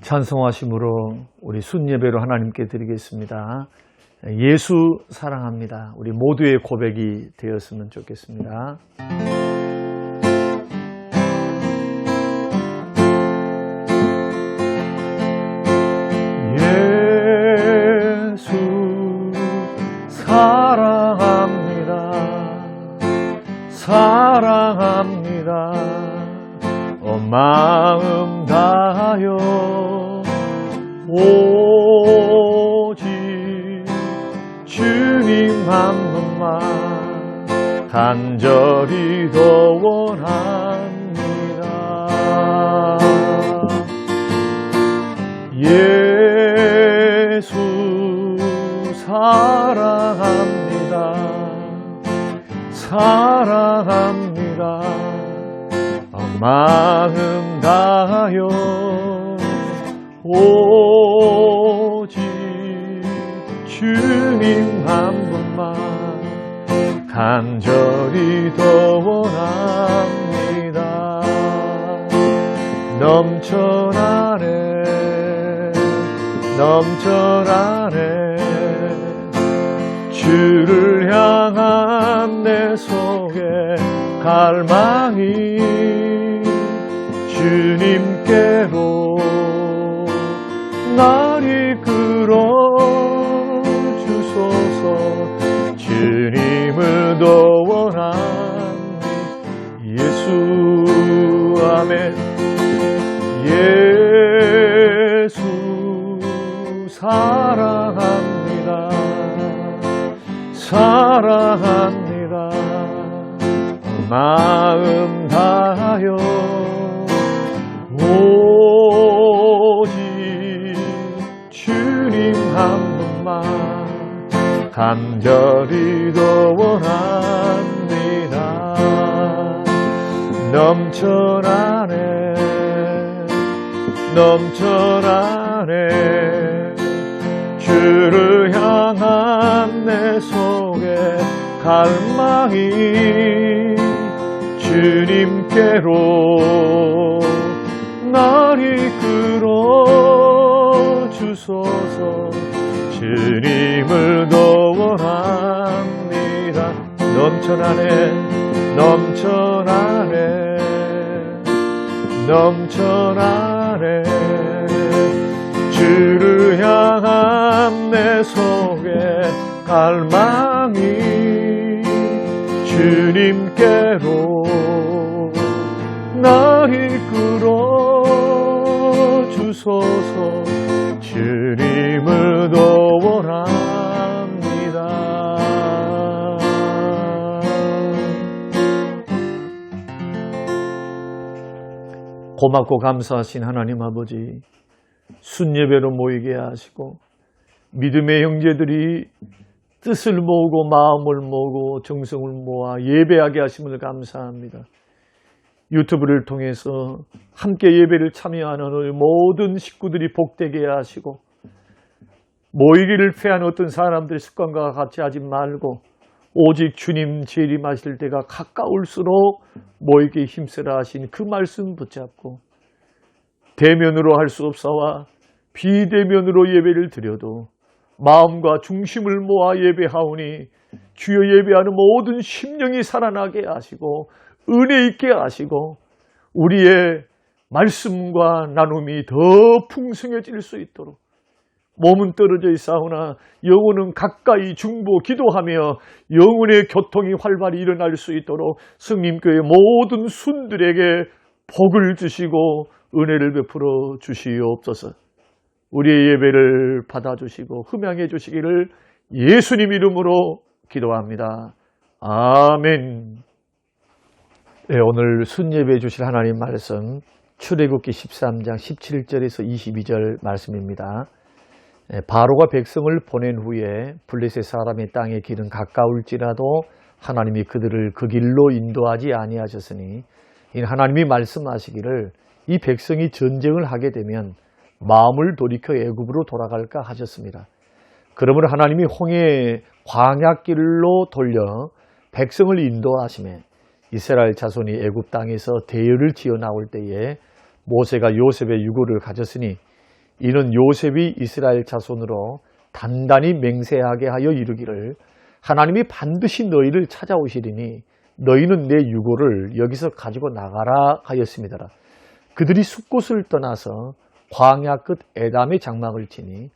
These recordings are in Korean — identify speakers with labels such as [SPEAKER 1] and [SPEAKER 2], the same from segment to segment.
[SPEAKER 1] 찬송하심으로 우리 순예배로 하나님께 드리겠습니다. 예수 사랑합니다. 우리 모두의 고백이 되었으면 좋겠습니다. 예수 사랑합니다. 사랑합니다. 마음 다하여 오직 주님 한 분만 간절히 더 원합니다. 예수 사랑합니다. 사랑합니다. 마음 다하여 오직 주님 한 분만 간절히 더 원합니다. 넘쳐나네 넘쳐나네 주를 향한 내 속에 갈망이 주님께로 날 이끌어 주소서. 주님을 더 원합니다. 예수 아멘. 예수 사랑합니다. 사랑합니다. 마음 다하여 오직 주님 한 분만 간절히 더 원합니다. 넘쳐나네 넘쳐나네 주를 향한 내 속에 갈망이 주님께로 날 이끌어 주소서. 주님을 더 원합니다. 넘쳐나네 넘쳐나네 넘쳐나네 주를 향한 내 속에 갈망이 주님께로 날 이끌어 주소서. 주님을 더 원합니다. 고맙고 감사하신 하나님 아버지, 순예배로 모이게 하시고 믿음의 형제들이 뜻을 모으고 마음을 모으고 정성을 모아 예배하게 하심을 감사합니다. 유튜브를 통해서 함께 예배를 참여하는 우리 모든 식구들이 복되게 하시고 모이기를 패한 어떤 사람들의 습관과 같이 하지 말고 오직 주님 재림하실 때가 가까울수록 모이게 힘쓰라 하신 그 말씀 붙잡고 대면으로 할 수 없사와 비대면으로 예배를 드려도 마음과 중심을 모아 예배하오니 주여 예배하는 모든 심령이 살아나게 하시고 은혜 있게 하시고 우리의 말씀과 나눔이 더 풍성해질 수 있도록 몸은 떨어져 있사오나 영혼은 가까이 중보 기도하며 영혼의 교통이 활발히 일어날 수 있도록 성님교회 모든 순들에게 복을 주시고 은혜를 베풀어 주시옵소서. 우리의 예배를 받아주시고 흠양해 주시기를 예수님 이름으로 기도합니다. 아멘. 네, 오늘 순예배 주실 하나님 말씀 출애굽기 13장 17절에서 22절 말씀입니다. 바로가 백성을 보낸 후에 블레셋 사람의 땅의 길은 가까울지라도 하나님이 그들을 그 길로 인도하지 아니하셨으니 하나님이 말씀하시기를 이 백성이 전쟁을 하게 되면 마음을 돌이켜 애굽으로 돌아갈까 하셨습니다. 그러므로 하나님이 홍해 광야길로 돌려 백성을 인도하시매 이스라엘 자손이 애굽 땅에서 대열을 지어 나올 때에 모세가 요셉의 유고를 가졌으니 이는 요셉이 이스라엘 자손으로 단단히 맹세하게 하여 이르기를 하나님이 반드시 너희를 찾아오시리니 너희는 내 유고를 여기서 가지고 나가라 하였습니다. 그들이 숫곳을 떠나서 광야 끝 에담의 장막을 치니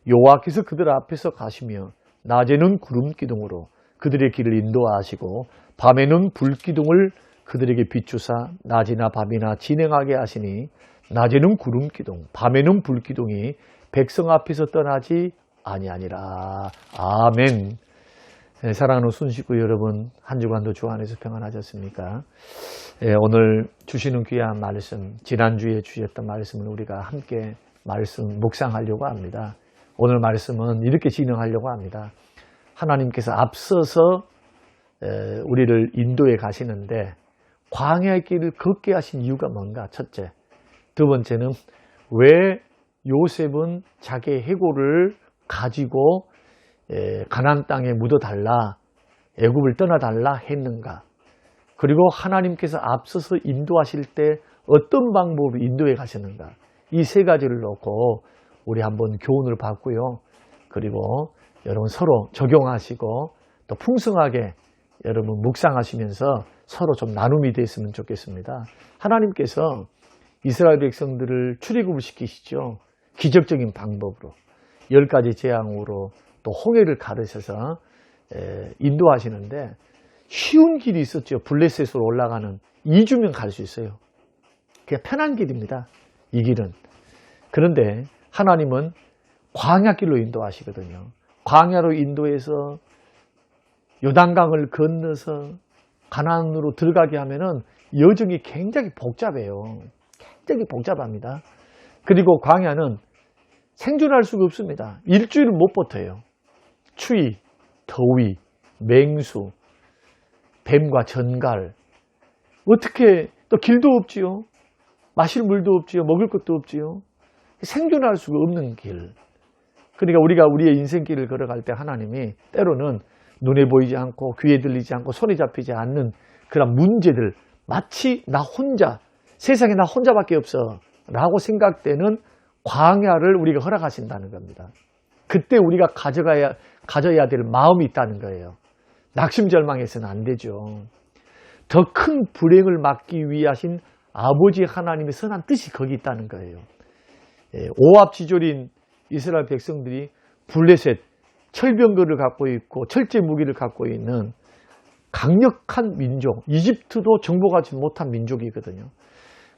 [SPEAKER 1] 여호와께서 그들 앞에서 가시며 낮에는 구름 기둥으로 그들의 길을 인도하시고 밤에는 불 기둥을 그들에게 비추사 낮이나 밤이나 진행하게 하시니 낮에는 구름 기둥 밤에는 불 기둥이 백성 앞에서 떠나지 아니하니라. 아멘. 네, 사랑하는 순식구 여러분, 한 주간도 주 안에서 평안하셨습니까? 오늘 주시는 귀한 말씀, 지난주에 주셨던 말씀을 우리가 함께 말씀 묵상하려고 합니다. 오늘 말씀은 이렇게 진행하려고 합니다. 하나님께서 앞서서 우리를 인도해 가시는데 광야의 길을 걷게 하신 이유가 뭔가? 첫째. 두 번째는 왜 요셉은 자기의 해골을 가지고 가나안 땅에 묻어달라, 애굽을 떠나달라 했는가? 그리고 하나님께서 앞서서 인도하실 때 어떤 방법으로 인도해 가시는가? 이 세 가지를 놓고 우리 한번 교훈을 받고요. 그리고 여러분 서로 적용하시고 또 풍성하게 여러분 묵상하시면서 서로 좀 나눔이 됐으면 좋겠습니다. 하나님께서 이스라엘 백성들을 출애굽을 시키시죠. 기적적인 방법으로 10가지 재앙으로 또 홍해를 가르셔서 인도하시는데 쉬운 길이 있었죠. 블레셋으로 올라가는 2주면 갈 수 있어요. 그냥 편한 길입니다. 이 길은. 그런데 하나님은 광야길로 인도하시거든요. 광야로 인도해서 요단강을 건너서 가나안으로 들어가게 하면은 여정이 굉장히 복잡해요. 굉장히 복잡합니다. 그리고 광야는 생존할 수가 없습니다. 일주일을 못 버텨요. 추위, 더위, 맹수, 뱀과 전갈. 어떻게 또 길도 없지요. 마실 물도 없지요. 먹을 것도 없지요. 생존할 수가 없는 길. 그러니까 우리가 우리의 인생길을 걸어갈 때 하나님이 때로는 눈에 보이지 않고 귀에 들리지 않고 손에 잡히지 않는 그런 문제들, 마치 나 혼자, 세상에 나 혼자밖에 없어 라고 생각되는 광야를 우리가 허락하신다는 겁니다. 그때 우리가 가져야 될 마음이 있다는 거예요. 낙심절망해서는 안 되죠. 더 큰 불행을 막기 위하신 아버지 하나님의 선한 뜻이 거기 있다는 거예요. 오합지졸인 이스라엘 백성들이 블레셋, 철병거를 갖고 있고 철제 무기를 갖고 있는 강력한 민족, 이집트도 정복하지 못한 민족이거든요.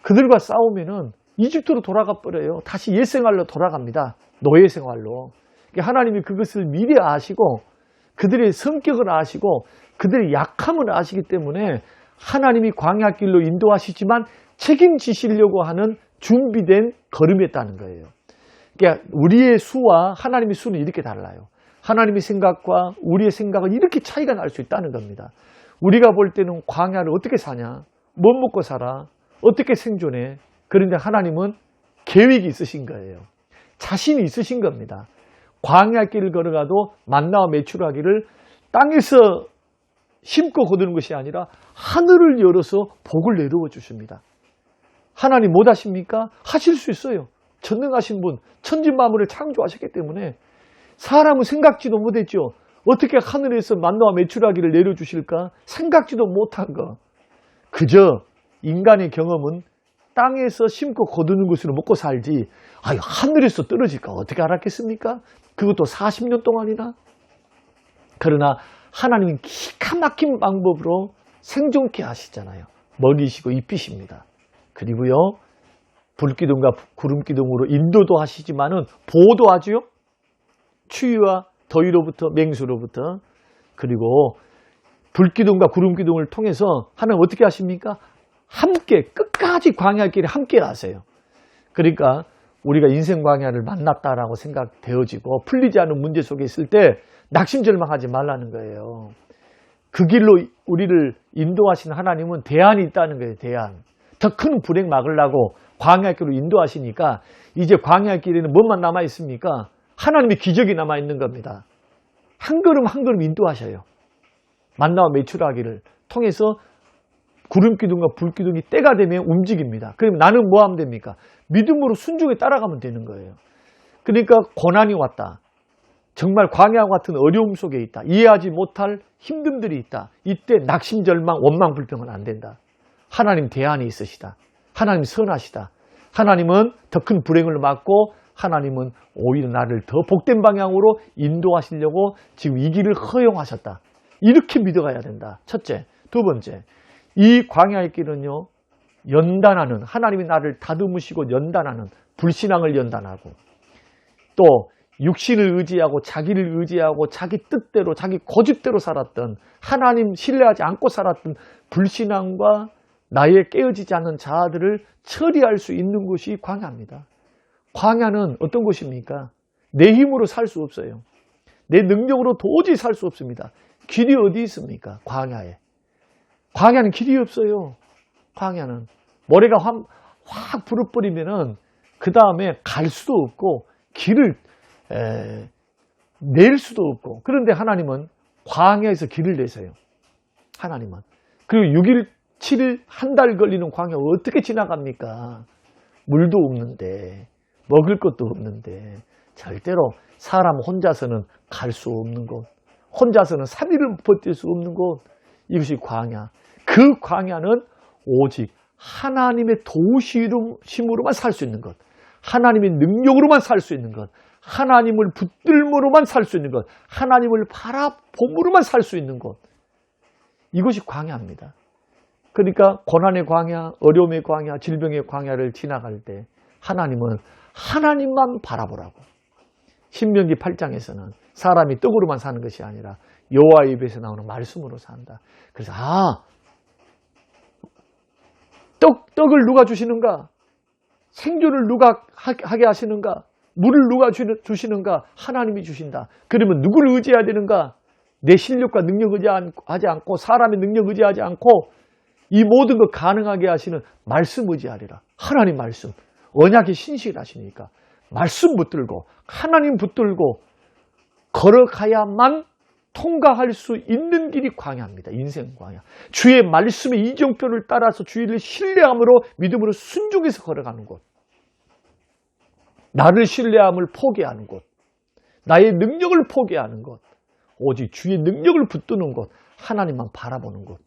[SPEAKER 1] 그들과 싸우면은 이집트로 돌아가 버려요. 다시 옛생활로 돌아갑니다. 노예생활로. 하나님이 그것을 미리 아시고 그들의 성격을 아시고 그들의 약함을 아시기 때문에 하나님이 광야길로 인도하시지만 책임지시려고 하는 준비된 걸음이었다는 거예요. 그러니까 우리의 수와 하나님의 수는 이렇게 달라요. 하나님의 생각과 우리의 생각은 이렇게 차이가 날 수 있다는 겁니다. 우리가 볼 때는 광야를 어떻게 사냐? 뭐 먹고 살아? 어떻게 생존해? 그런데 하나님은 계획이 있으신 거예요. 자신이 있으신 겁니다. 광야길을 걸어가도 만나와 메추라기를 땅에서 심고 거두는 것이 아니라 하늘을 열어서 복을 내려워 주십니다. 하나님 못 하십니까? 하실 수 있어요. 전능하신 분, 천지만물을 창조하셨기 때문에 사람은 생각지도 못했죠. 어떻게 하늘에서 만나와 메추라기를 내려주실까? 생각지도 못한 거. 그저 인간의 경험은 땅에서 심고 거두는 것으로 먹고 살지 하늘에서 떨어질까 어떻게 알았겠습니까? 그것도 40년 동안이나. 그러나 하나님은 기가 막힌 방법으로 생존케 하시잖아요. 먹이시고 입히십니다. 그리고요 불기둥과 구름기둥으로 인도도 하시지만은 보호도 하지요. 추위와 더위로부터 맹수로부터. 그리고 불기둥과 구름기둥을 통해서 하나님 어떻게 하십니까? 함께 끝까지 광야길에 함께 하세요. 그러니까 우리가 인생 광야를 만났다라고 생각되어지고 풀리지 않은 문제 속에 있을 때 낙심절망하지 말라는 거예요. 그 길로 우리를 인도하신 하나님은 대안이 있다는 거예요. 대안. 더 큰 불행 막으려고 광야길로 인도하시니까 이제 광야길에는 뭐만 남아 있습니까? 하나님의 기적이 남아 있는 겁니다. 한 걸음 한 걸음 인도하셔요. 만나와 메추라기를 통해서 구름기둥과 불기둥이 때가 되면 움직입니다. 그럼 나는 뭐 하면 됩니까? 믿음으로 순종에 따라가면 되는 거예요. 그러니까 고난이 왔다. 정말 광야 같은 어려움 속에 있다. 이해하지 못할 힘듦들이 있다. 이때 낙심절망, 원망불평은 안 된다. 하나님 대안이 있으시다. 하나님 선하시다. 하나님은 더 큰 불행을 막고 하나님은 오히려 나를 더 복된 방향으로 인도하시려고 지금 이 길을 허용하셨다. 이렇게 믿어가야 된다. 첫째. 두 번째, 이 광야의 길은요, 연단하는, 하나님이 나를 다듬으시고 연단하는, 불신앙을 연단하고, 또 육신을 의지하고 자기를 의지하고 자기 뜻대로 자기 고집대로 살았던, 하나님 신뢰하지 않고 살았던 불신앙과 나의 깨어지지 않는 자아들을 처리할 수 있는 것이 광야입니다. 광야는 어떤 것입니까? 내 힘으로 살 수 없어요. 내 능력으로 도저히 살 수 없습니다. 길이 어디 있습니까? 광야에. 광야는 길이 없어요. 광야는 모래가 확 불어버리면은 그 다음에 갈 수도 없고 길을 낼 수도 없고, 그런데 하나님은 광야에서 길을 내세요. 하나님은. 그리고 6일 7일 한 달 걸리는 광야 어떻게 지나갑니까? 물도 없는데 먹을 것도 없는데 절대로 사람 혼자서는 갈 수 없는 곳, 혼자서는 3일을 버틸 수 없는 곳, 이것이 광야. 그 광야는 오직 하나님의 도우심으로만 살 수 있는 것, 하나님의 능력으로만 살 수 있는 것, 하나님을 붙들므로만 살 수 있는 것, 하나님을 바라봄으로만 살 수 있는 것, 이것이 광야입니다. 그러니까 고난의 광야, 어려움의 광야, 질병의 광야를 지나갈 때 하나님은 하나님만 바라보라고. 신명기 8장에서는 사람이 떡으로만 사는 것이 아니라 여호와의 입에서 나오는 말씀으로 산다. 그래서 떡을 누가 주시는가? 생존을 누가 하게 하시는가? 물을 누가 주시는가? 하나님이 주신다. 그러면 누구를 의지해야 되는가? 내 실력과 능력 의지하지 않고, 사람의 능력 의지하지 않고, 이 모든 것 가능하게 하시는 말씀 의지하리라. 하나님 말씀. 언약의 신실하시니까 말씀 붙들고 하나님 붙들고 걸어가야만 통과할 수 있는 길이 광야입니다. 인생 광야. 주의 말씀의 이정표를 따라서 주의를 신뢰함으로 믿음으로 순종해서 걸어가는 곳. 나를 신뢰함을 포기하는 곳. 나의 능력을 포기하는 곳. 오직 주의 능력을 붙드는 곳. 하나님만 바라보는 곳.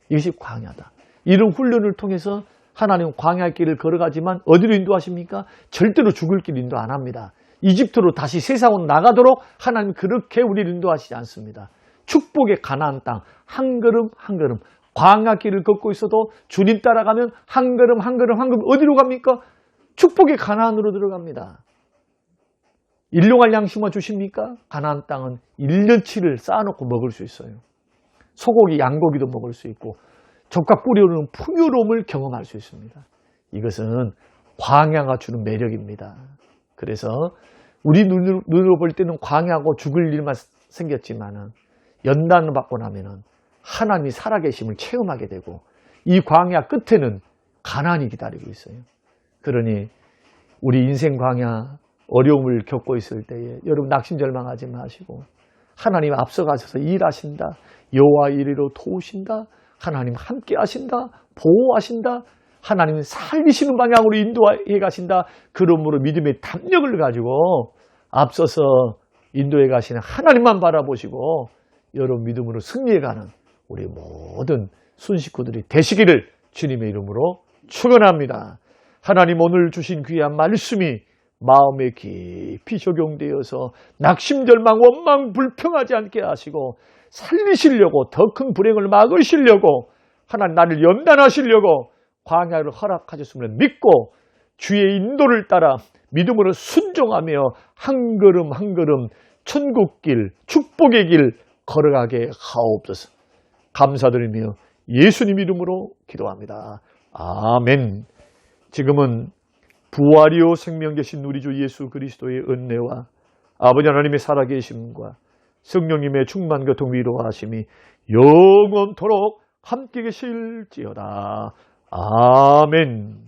[SPEAKER 1] 이것이 광야다. 이런 훈련을 통해서 하나님은 광야의 길을 걸어가지만 어디로 인도하십니까? 절대로 죽을 길 인도 안 합니다. 이집트로 다시 세상으로 나가도록 하나님 그렇게 우리를 인도하시지 않습니다. 축복의 가나안 땅 한 걸음 한 걸음, 광야 길을 걷고 있어도 주님 따라가면 한 걸음 한 걸음 한 걸음 어디로 갑니까? 축복의 가나안으로 들어갑니다. 일용할 양식만 주십니까? 가나안 땅은 1년치를 쌓아놓고 먹을 수 있어요. 소고기, 양고기도 먹을 수 있고 젖과 꿀이 오르는 풍요로움을 경험할 수 있습니다. 이것은 광야가 주는 매력입니다. 그래서 우리 눈으로 볼 때는 광야고 죽을 일만 생겼지만은 연단을 받고 나면은 하나님이 살아계심을 체험하게 되고 이 광야 끝에는 가나안이 기다리고 있어요. 그러니 우리 인생 광야 어려움을 겪고 있을 때에 여러분 낙심절망하지 마시고 하나님 앞서가셔서 일하신다. 여호와 이리로 도우신다. 하나님 함께 하신다. 보호하신다. 하나님은 살리시는 방향으로 인도해 가신다. 그러므로 믿음의 담력을 가지고 앞서서 인도해 가시는 하나님만 바라보시고 여러분 믿음으로 승리해가는 우리 모든 순식구들이 되시기를 주님의 이름으로 축원합니다. 하나님 오늘 주신 귀한 말씀이 마음에 깊이 적용되어서 낙심절망 원망 불평하지 않게 하시고 살리시려고 더 큰 불행을 막으시려고 하나님 나를 연단하시려고 광야를 허락하셨음을 믿고 주의 인도를 따라 믿음으로 순종하며 한 걸음 한 걸음 천국길 축복의 길 걸어가게 하옵소서. 감사드리며 예수님 이름으로 기도합니다. 아멘. 지금은 부활이요 생명 되신 우리 주 예수 그리스도의 은혜와 아버지 하나님의 살아계심과 성령님의 충만 교통 위로하심이 영원토록 함께 계실지어다. 아멘.